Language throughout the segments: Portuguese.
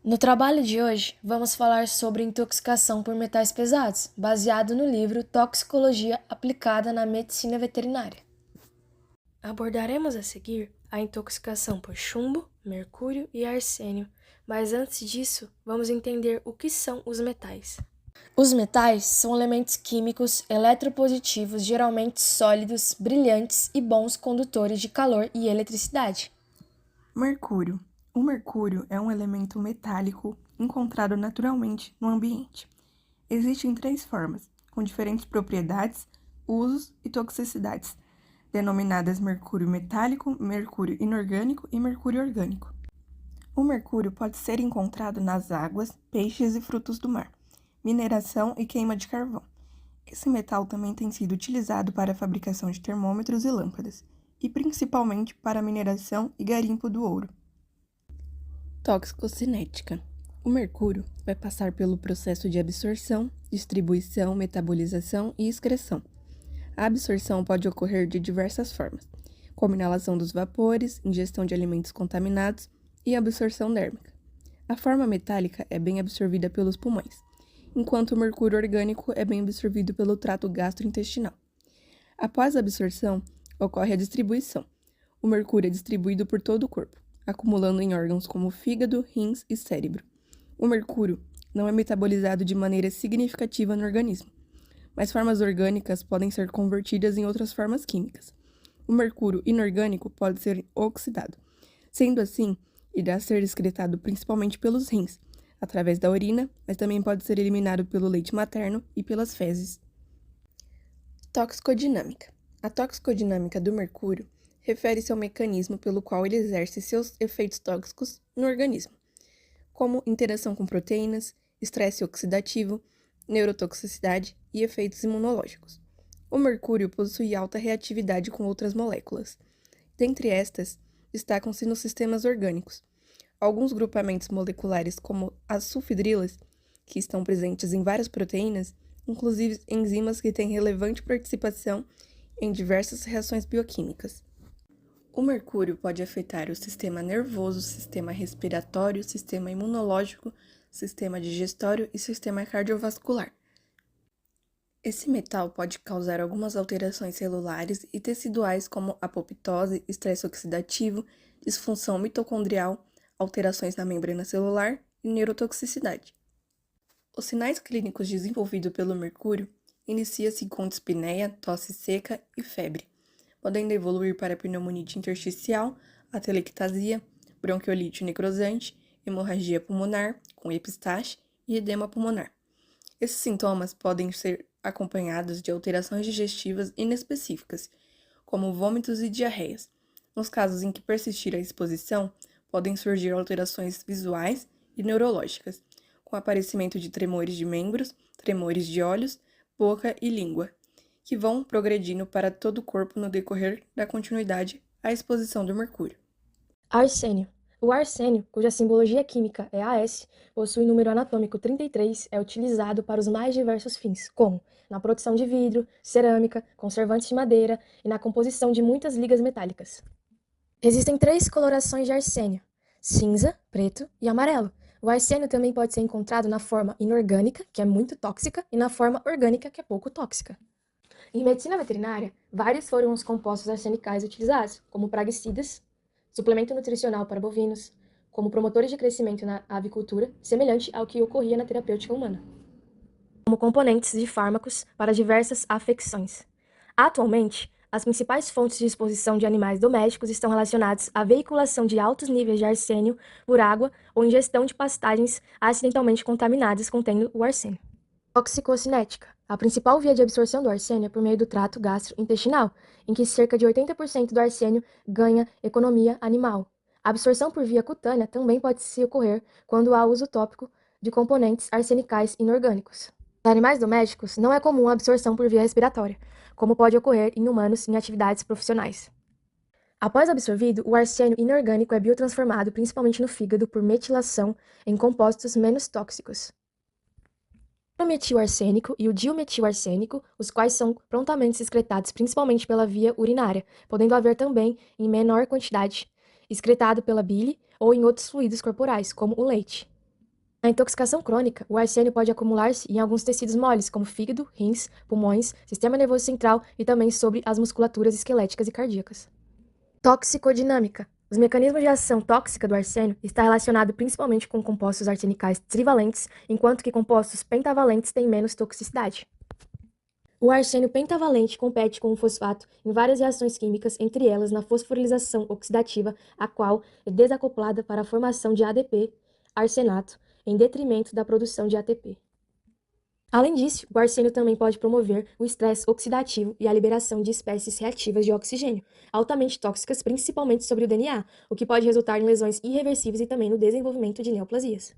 No trabalho de hoje, vamos falar sobre intoxicação por metais pesados, baseado no livro Toxicologia Aplicada na Medicina Veterinária. Abordaremos a seguir a intoxicação por chumbo, mercúrio e arsênio, mas antes disso, vamos entender o que são os metais. Os metais são elementos químicos eletropositivos, geralmente sólidos, brilhantes e bons condutores de calor e eletricidade. Mercúrio. O mercúrio é um elemento metálico encontrado naturalmente no ambiente. Existem três formas, com diferentes propriedades, usos e toxicidades, denominadas mercúrio metálico, mercúrio inorgânico e mercúrio orgânico. O mercúrio pode ser encontrado nas águas, peixes e frutos do mar, mineração e queima de carvão. Esse metal também tem sido utilizado para a fabricação de termômetros e lâmpadas, e principalmente para a mineração e garimpo do ouro. Toxicocinética. O mercúrio vai passar pelo processo de absorção, distribuição, metabolização e excreção. A absorção pode ocorrer de diversas formas, como inalação dos vapores, ingestão de alimentos contaminados e absorção dérmica. A forma metálica é bem absorvida pelos pulmões, enquanto o mercúrio orgânico é bem absorvido pelo trato gastrointestinal. Após a absorção, ocorre a distribuição. O mercúrio é distribuído por todo o corpo, acumulando em órgãos como fígado, rins e cérebro. O mercúrio não é metabolizado de maneira significativa no organismo, mas formas orgânicas podem ser convertidas em outras formas químicas. O mercúrio inorgânico pode ser oxidado. Sendo assim, irá ser excretado principalmente pelos rins, através da urina, mas também pode ser eliminado pelo leite materno e pelas fezes. Toxicodinâmica. A toxicodinâmica do mercúrio refere-se ao mecanismo pelo qual ele exerce seus efeitos tóxicos no organismo, como interação com proteínas, estresse oxidativo, neurotoxicidade e efeitos imunológicos. O mercúrio possui alta reatividade com outras moléculas. Dentre estas, destacam-se nos sistemas orgânicos alguns grupamentos moleculares como as sulfidrilas, que estão presentes em várias proteínas, inclusive enzimas que têm relevante participação em diversas reações bioquímicas. O mercúrio pode afetar o sistema nervoso, sistema respiratório, sistema imunológico, sistema digestório e sistema cardiovascular. Esse metal pode causar algumas alterações celulares e teciduais como apoptose, estresse oxidativo, disfunção mitocondrial, alterações na membrana celular e neurotoxicidade. Os sinais clínicos desenvolvidos pelo mercúrio inicia-se com dispneia, tosse seca e febre, podendo evoluir para pneumonite intersticial, atelectasia, bronquiolite necrosante, hemorragia pulmonar com epistaxe e edema pulmonar. Esses sintomas podem ser acompanhados de alterações digestivas inespecíficas, como vômitos e diarreias. Nos casos em que persistir a exposição, podem surgir alterações visuais e neurológicas, com aparecimento de tremores de membros, tremores de olhos, boca e língua, que vão progredindo para todo o corpo no decorrer da continuidade à exposição do mercúrio. Arsênio. O arsênio, cuja simbologia química é AS, possui número anatômico 33, é utilizado para os mais diversos fins, como na produção de vidro, cerâmica, conservantes de madeira e na composição de muitas ligas metálicas. Existem três colorações de arsênio: cinza, preto e amarelo. O arsênio também pode ser encontrado na forma inorgânica, que é muito tóxica, e na forma orgânica, que é pouco tóxica. Em medicina veterinária, vários foram os compostos arsenicais utilizados, como praguicidas, suplemento nutricional para bovinos, como promotores de crescimento na avicultura, semelhante ao que ocorria na terapêutica humana, como componentes de fármacos para diversas afecções. Atualmente, as principais fontes de exposição de animais domésticos estão relacionadas à veiculação de altos níveis de arsênio por água ou ingestão de pastagens acidentalmente contaminadas contendo o arsênio. Toxicocinética. A principal via de absorção do arsênio é por meio do trato gastrointestinal, em que cerca de 80% do arsênio ganha economia animal. A absorção por via cutânea também pode se ocorrer quando há uso tópico de componentes arsenicais inorgânicos. Em animais domésticos, não é comum a absorção por via respiratória, como pode ocorrer em humanos em atividades profissionais. Após absorvido, o arsênio inorgânico é biotransformado principalmente no fígado por metilação em compostos menos tóxicos. O metilarsênico e o diometilarsênico, os quais são prontamente excretados principalmente pela via urinária, podendo haver também, em menor quantidade, excretado pela bile ou em outros fluidos corporais, como o leite. Na intoxicação crônica, o arsênio pode acumular-se em alguns tecidos moles, como fígado, rins, pulmões, sistema nervoso central e também sobre as musculaturas esqueléticas e cardíacas. Toxicodinâmica. Os mecanismos de ação tóxica do arsênio está relacionado principalmente com compostos arsenicais trivalentes, enquanto que compostos pentavalentes têm menos toxicidade. O arsênio pentavalente compete com o fosfato em várias reações químicas, entre elas na fosforilação oxidativa, a qual é desacoplada para a formação de ADP, arsenato, em detrimento da produção de ATP. Além disso, o arsênio também pode promover o estresse oxidativo e a liberação de espécies reativas de oxigênio, altamente tóxicas principalmente sobre o DNA, o que pode resultar em lesões irreversíveis e também no desenvolvimento de neoplasias.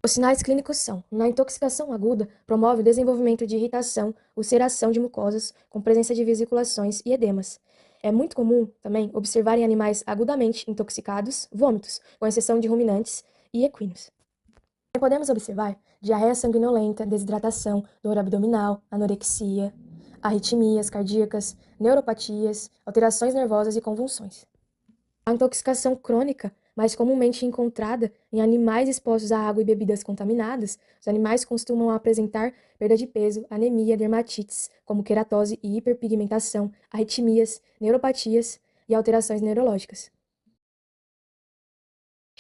Os sinais clínicos são: na intoxicação aguda, promove o desenvolvimento de irritação, ulceração de mucosas, com presença de vesiculações e edemas. É muito comum também observar em animais agudamente intoxicados vômitos, com exceção de ruminantes e equinos. Podemos observar diarreia sanguinolenta, desidratação, dor abdominal, anorexia, arritmias cardíacas, neuropatias, alterações nervosas e convulsões. A intoxicação crônica, mais comumente encontrada em animais expostos a água e bebidas contaminadas, os animais costumam apresentar perda de peso, anemia, dermatites, como queratose e hiperpigmentação, arritmias, neuropatias e alterações neurológicas.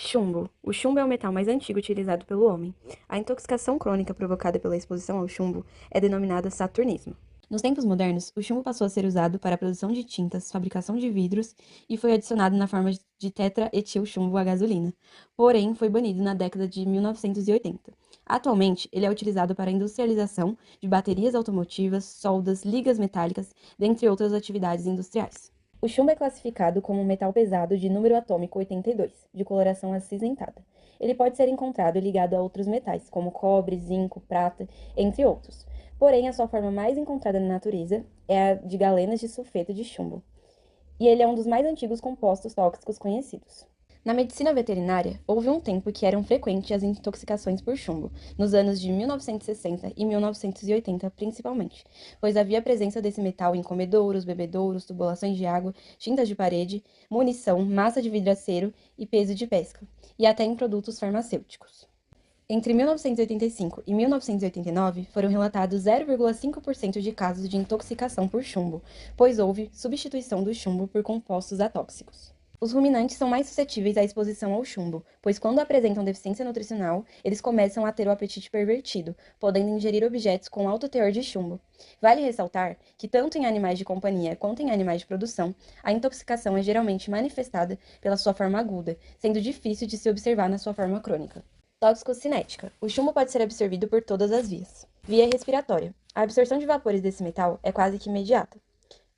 Chumbo. O chumbo é o metal mais antigo utilizado pelo homem. A intoxicação crônica provocada pela exposição ao chumbo é denominada saturnismo. Nos tempos modernos, o chumbo passou a ser usado para a produção de tintas, fabricação de vidros e foi adicionado na forma de tetraetilchumbo à gasolina. Porém, foi banido na década de 1980. Atualmente, ele é utilizado para a industrialização de baterias automotivas, soldas, ligas metálicas, dentre outras atividades industriais. O chumbo é classificado como um metal pesado de número atômico 82, de coloração acinzentada. Ele pode ser encontrado ligado a outros metais, como cobre, zinco, prata, entre outros. Porém, a sua forma mais encontrada na natureza é a de galenas de sulfeto de chumbo. E ele é um dos mais antigos compostos tóxicos conhecidos. Na medicina veterinária, houve um tempo que eram frequentes as intoxicações por chumbo, nos anos de 1960 e 1980 principalmente, pois havia presença desse metal em comedouros, bebedouros, tubulações de água, tintas de parede, munição, massa de vidraceiro e peso de pesca, e até em produtos farmacêuticos. Entre 1985 e 1989, foram relatados 0,5% de casos de intoxicação por chumbo, pois houve substituição do chumbo por compostos atóxicos. Os ruminantes são mais suscetíveis à exposição ao chumbo, pois quando apresentam deficiência nutricional, eles começam a ter o apetite pervertido, podendo ingerir objetos com alto teor de chumbo. Vale ressaltar que tanto em animais de companhia quanto em animais de produção, a intoxicação é geralmente manifestada pela sua forma aguda, sendo difícil de se observar na sua forma crônica. Toxicocinética. O chumbo pode ser absorvido por todas as vias. Via respiratória. A absorção de vapores desse metal é quase que imediata.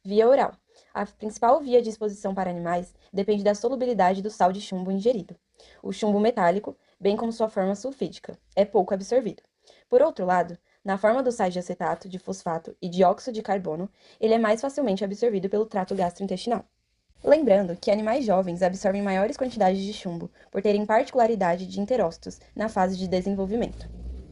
Via oral. A principal via de exposição para animais depende da solubilidade do sal de chumbo ingerido. O chumbo metálico, bem como sua forma sulfídica, é pouco absorvido. Por outro lado, na forma dos sais de acetato, de fosfato e dióxido de carbono, ele é mais facilmente absorvido pelo trato gastrointestinal. Lembrando que animais jovens absorvem maiores quantidades de chumbo, por terem particularidade de enterócitos na fase de desenvolvimento.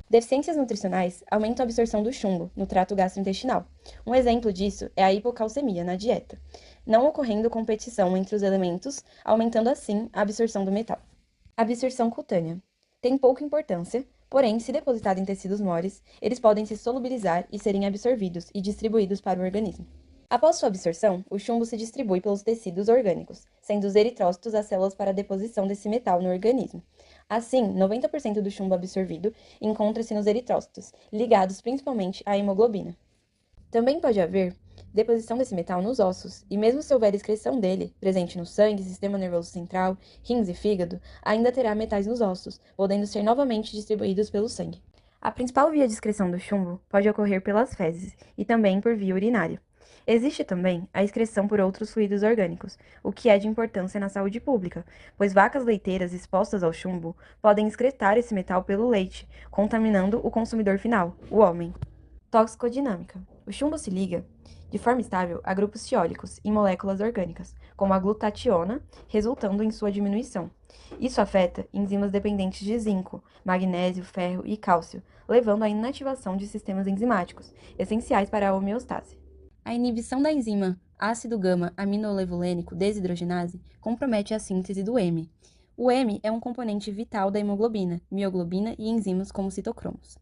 Deficiências nutricionais aumentam a absorção do chumbo no trato gastrointestinal. Um exemplo disso é a hipocalcemia na dieta, não ocorrendo competição entre os elementos, aumentando assim a absorção do metal. Absorção cutânea. Tem pouca importância, porém, se depositado em tecidos moles, eles podem se solubilizar e serem absorvidos e distribuídos para o organismo. Após sua absorção, o chumbo se distribui pelos tecidos orgânicos, sendo os eritrócitos as células para a deposição desse metal no organismo. Assim, 90% do chumbo absorvido encontra-se nos eritrócitos, ligados principalmente à hemoglobina. Também pode haver deposição desse metal nos ossos, e mesmo se houver excreção dele, presente no sangue, sistema nervoso central, rins e fígado, ainda terá metais nos ossos, podendo ser novamente distribuídos pelo sangue. A principal via de excreção do chumbo pode ocorrer pelas fezes e também por via urinária. Existe também a excreção por outros fluidos orgânicos, o que é de importância na saúde pública, pois vacas leiteiras expostas ao chumbo podem excretar esse metal pelo leite, contaminando o consumidor final, o homem. Toxicodinâmica. O chumbo se liga, de forma estável, a grupos tiólicos em moléculas orgânicas, como a glutationa, resultando em sua diminuição. Isso afeta enzimas dependentes de zinco, magnésio, ferro e cálcio, levando à inativação de sistemas enzimáticos, essenciais para a homeostase. A inibição da enzima ácido gama-aminolevulênico desidrogenase compromete a síntese do M, O heme é um componente vital da hemoglobina, mioglobina e enzimas como citocromos,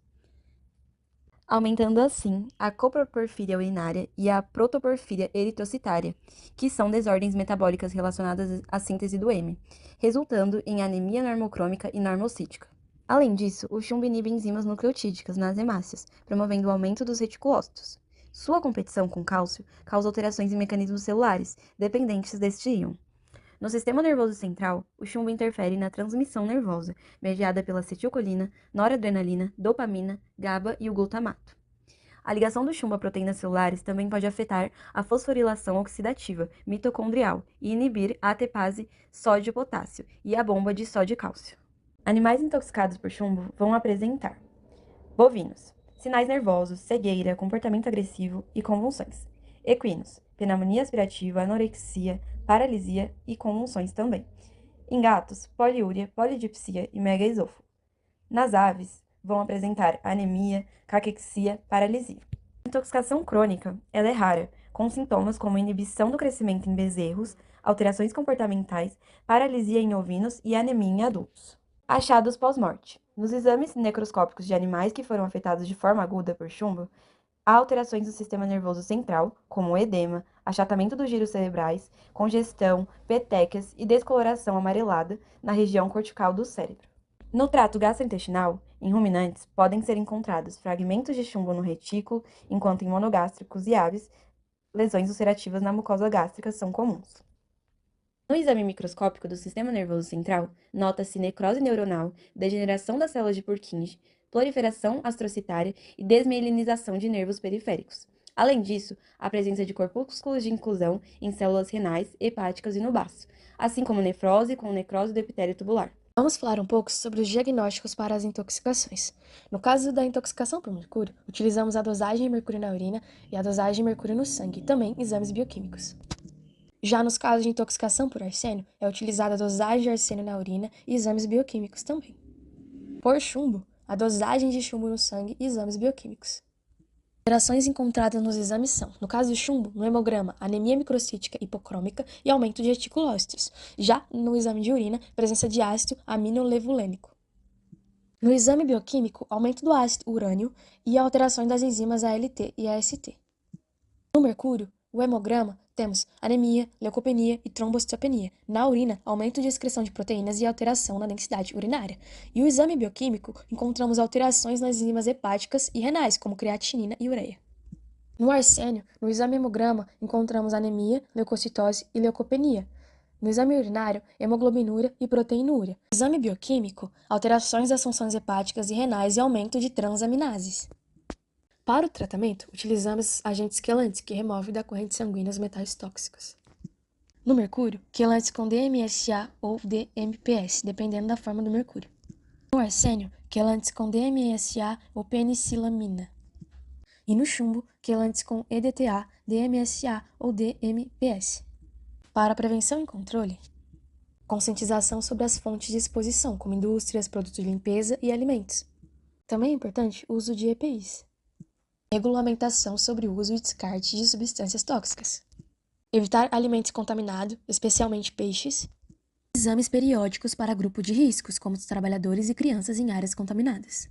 aumentando assim a coproporfíria urinária e a protoporfíria eritrocitária, que são desordens metabólicas relacionadas à síntese do heme, resultando em anemia normocrômica e normocítica. Além disso, o chumbo inibe enzimas nucleotídicas nas hemácias, promovendo o aumento dos reticulócitos. Sua competição com cálcio causa alterações em mecanismos celulares dependentes deste íon. No sistema nervoso central, o chumbo interfere na transmissão nervosa, mediada pela acetilcolina, noradrenalina, dopamina, GABA e o glutamato. A ligação do chumbo a proteínas celulares também pode afetar a fosforilação oxidativa mitocondrial e inibir a ATPase sódio-potássio e a bomba de sódio e cálcio. Animais intoxicados por chumbo vão apresentar: bovinos, sinais nervosos, cegueira, comportamento agressivo e convulsões. Equinos, pneumonia aspirativa, anorexia, paralisia e convulsões também. Em gatos, poliúria, polidipsia e megaesôfago. Nas aves, vão apresentar anemia, caquexia, paralisia. A intoxicação crônica, ela é rara, com sintomas como inibição do crescimento em bezerros, alterações comportamentais, paralisia em ovinos e anemia em adultos. Achados pós-morte. Nos exames necroscópicos de animais que foram afetados de forma aguda por chumbo, há alterações do sistema nervoso central, como edema, achatamento dos giros cerebrais, congestão, petequias e descoloração amarelada na região cortical do cérebro. No trato gastrointestinal, em ruminantes, podem ser encontrados fragmentos de chumbo no retículo, enquanto em monogástricos e aves, lesões ulcerativas na mucosa gástrica são comuns. No exame microscópico do sistema nervoso central, nota-se necrose neuronal, degeneração das células de Purkinje, proliferação astrocitária e desmielinização de nervos periféricos. Além disso, a presença de corpúsculos de inclusão em células renais, hepáticas e no baço, assim como nefrose com necrose do epitélio tubular. Vamos falar um pouco sobre os diagnósticos para as intoxicações. No caso da intoxicação por mercúrio, utilizamos a dosagem de mercúrio na urina e a dosagem de mercúrio no sangue, e também exames bioquímicos. Já nos casos de intoxicação por arsênio, é utilizada a dosagem de arsênio na urina e exames bioquímicos também. Por chumbo, a dosagem de chumbo no sangue e exames bioquímicos. Alterações encontradas nos exames são, no caso do chumbo, no hemograma, anemia microcítica hipocrômica e aumento de reticulócitos. Já no exame de urina, presença de ácido aminolevulênico. No exame bioquímico, aumento do ácido urânio e alterações das enzimas ALT e AST. No mercúrio, o hemograma, temos anemia, leucopenia e trombocitopenia. Na urina, aumento de excreção de proteínas e alteração na densidade urinária. E o exame bioquímico, encontramos alterações nas enzimas hepáticas e renais, como creatinina e ureia. No arsênio, no exame hemograma, encontramos anemia, leucocitose e leucopenia. No exame urinário, hemoglobinúria e proteinúria. No exame bioquímico, alterações das funções hepáticas e renais e aumento de transaminases. Para o tratamento, utilizamos agentes quelantes que removem da corrente sanguínea os metais tóxicos. No mercúrio, quelantes com DMSA ou DMPS, dependendo da forma do mercúrio. No arsênio, quelantes com DMSA ou penicilamina. E no chumbo, quelantes com EDTA, DMSA ou DMPS. Para prevenção e controle, conscientização sobre as fontes de exposição, como indústrias, produtos de limpeza e alimentos. Também é importante o uso de EPIs. Regulamentação sobre o uso e descarte de substâncias tóxicas. Evitar alimentos contaminados, especialmente peixes. Exames periódicos para grupo de riscos, como os trabalhadores e crianças em áreas contaminadas.